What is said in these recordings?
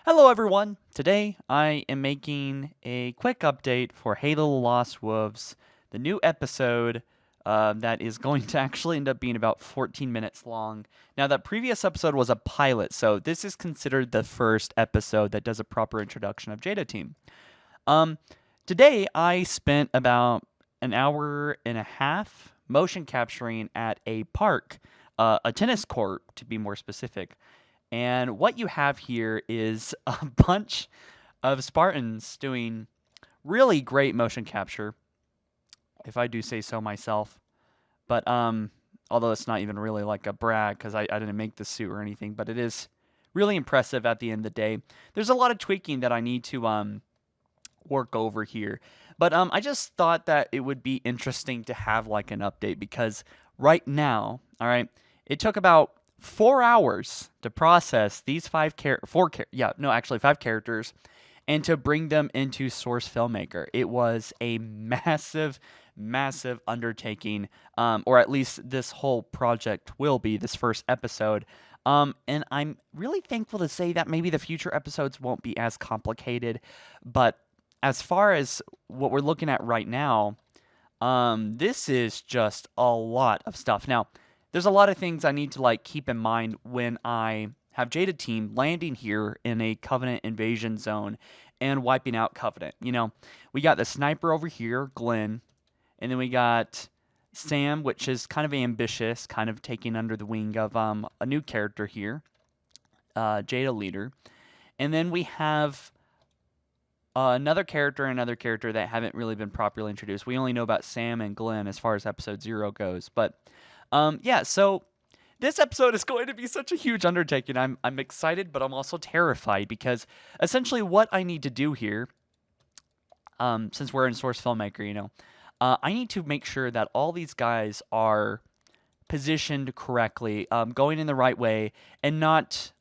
Hello everyone! Today I am making a quick update for Halo Lost Wolves, the new episode that is going to actually end up being about 14 minutes long. Now, that previous episode was a pilot, so this is considered the first episode that does a proper introduction of Jada Team. Um, Today I spent about an hour and a half motion capturing at a park, a tennis court to be more specific. And what you have here is a bunch of Spartans doing really great motion capture, if I do say so myself. But although it's not even really like a brag because I didn't make the suit or anything, but it is really impressive at the end of the day. There's a lot of tweaking that I need to work over here. But I just thought that it would be interesting to have like an update because right now, all right, it took about 4 hours to process these five five characters and to bring them into Source Filmmaker. It was a massive, massive undertaking, or at least this whole project will be this first episode. And I'm really thankful to say that maybe the future episodes won't be as complicated, but as far as what we're looking at right now, this is just a lot of stuff. Now, there's a lot of things I need to like keep in mind when I have Jada Team landing here in a Covenant invasion zone and wiping out Covenant. We got the sniper over here, Glenn, and then we got Sam, which is kind of ambitious, kind of taking under the wing of a new character here, Jada Leader. And then we have another character that haven't really been properly introduced. We only know about Sam and Glenn as far as episode 0 goes. But so this episode is going to be such a huge undertaking. I'm excited, but I'm also terrified because essentially what I need to do here, since we're in Source Filmmaker, I need to make sure that all these guys are positioned correctly, going in the right way, and not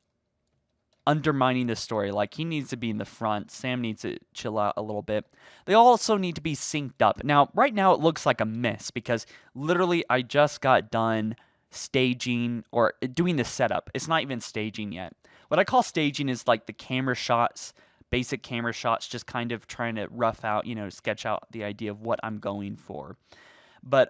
undermining the story. Like, he needs to be in the front. Sam needs to chill out a little bit. They also need to be synced up. Now, right now it looks like a mess because literally I just got done staging or doing the setup. It's not even staging yet. What I call staging is like the camera shots, basic camera shots, just kind of trying to rough out, sketch out the idea of what I'm going for. But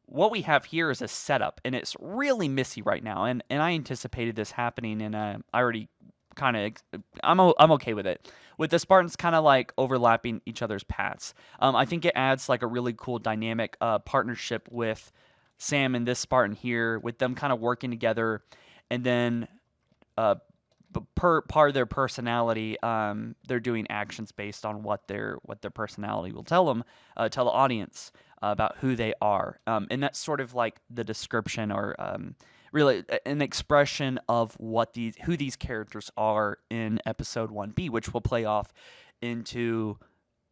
what we have here is a setup, and it's really messy right now. And I anticipated this happening, and I already kind of I'm okay with it. With the Spartans kind of like overlapping each other's paths. I think it adds like a really cool dynamic partnership with Sam and this Spartan here, with them kind of working together, and then per part of their personality, they're doing actions based on what their personality will tell them, tell the audience about who they are, and that's sort of like the description or really an expression of who these characters are in episode 1B, which will play off into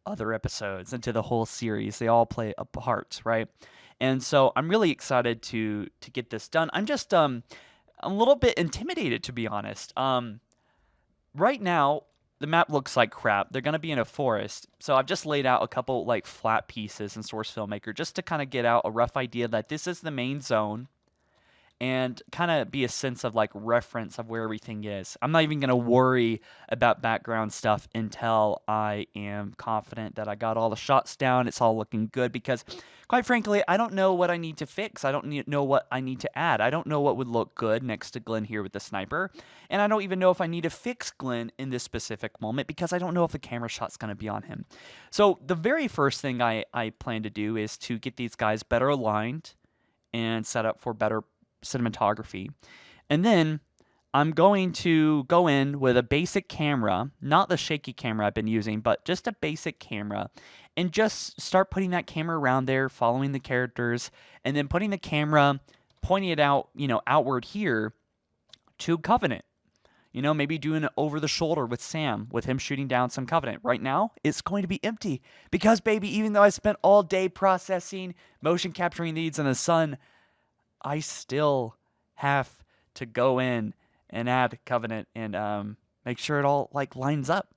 other episodes, into the whole series. They all play a part, right? And so I'm really excited to get this done. I'm just I'm a little bit intimidated, to be honest. Right now, the map looks like crap. They're going to be in a forest. So I've just laid out a couple like flat pieces in Source Filmmaker just to kind of get out a rough idea that this is the main zone and kind of be a sense of like reference of where everything is. I'm not even going to worry about background stuff until I am confident that I got all the shots down. It's all looking good because, quite frankly, I don't know what I need to fix. I don't know what I need to add. I don't know what would look good next to Glenn here with the sniper. And I don't even know if I need to fix Glenn in this specific moment because I don't know if the camera shot's going to be on him. So the very first thing I plan to do is to get these guys better aligned and set up for better cinematography. And then I'm going to go in with a basic camera, not the shaky camera I've been using, but just a basic camera, and just start putting that camera around there, following the characters, and then putting the camera, pointing it out, outward here to Covenant. Maybe doing it over the shoulder with Sam, with him shooting down some Covenant. Right now, it's going to be empty because, baby, even though I spent all day processing, motion capturing these in the sun, I still have to go in and add Covenant and make sure it all like lines up.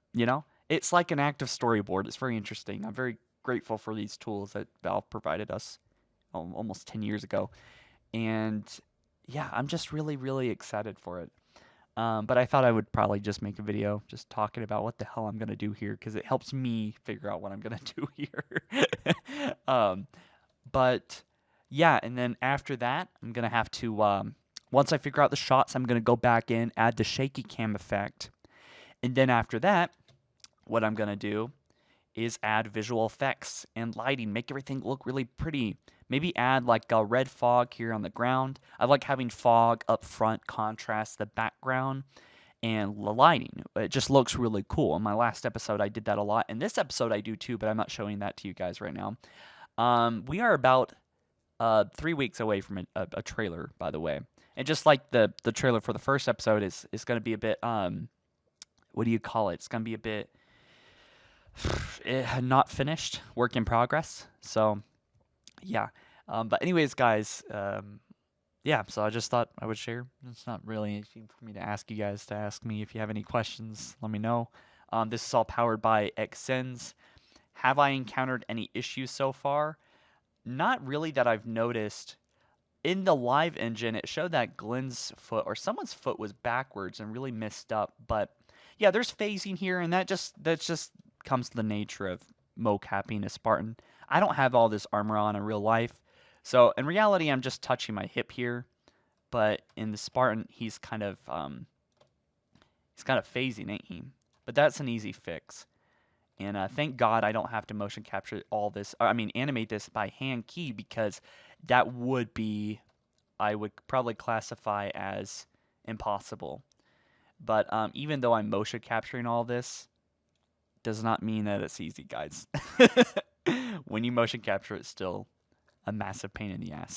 It's like an active storyboard. It's very interesting. I'm very grateful for these tools that Valve provided us almost 10 years ago, and yeah, I'm just really, really excited for it. But I thought I would probably just make a video just talking about what the hell I'm gonna do here because it helps me figure out what I'm gonna do here. um, but yeah, and then after that, I'm gonna have to once I figure out the shots, I'm gonna go back in, add the shaky cam effect, and then after that, what I'm gonna do is add visual effects and lighting, make everything look really pretty. Maybe add like a red fog here on the ground. I like having fog up front, contrast the background and the lighting. It just looks really cool. In my last episode, I did that a lot. In this episode, I do too, but I'm not showing that to you guys right now. We are about 3 weeks away from a trailer, by the way. And just like the trailer for the first episode is going to be a bit, what do you call it? It's going to be a bit not finished, work in progress. So, yeah. But anyways, guys, yeah, so I just thought I would share. It's not really anything for me to ask you guys to ask me. If you have any questions, let me know. This is all powered by XSENS. Have I encountered any issues so far? Not really that I've noticed. In the live engine, it showed that Glenn's foot or someone's foot was backwards and really messed up. But yeah, there's phasing here, and that just comes to the nature of mocapping a Spartan. I don't have all this armor on in real life, so in reality, I'm just touching my hip here. But in the Spartan, he's kind of phasing, ain't he? But that's an easy fix. And thank God I don't have to motion capture all this. I mean, animate this by hand key because that would be, I would probably classify as impossible. But even though I'm motion capturing all this, does not mean that it's easy, guys. When you motion capture, it's still a massive pain in the ass.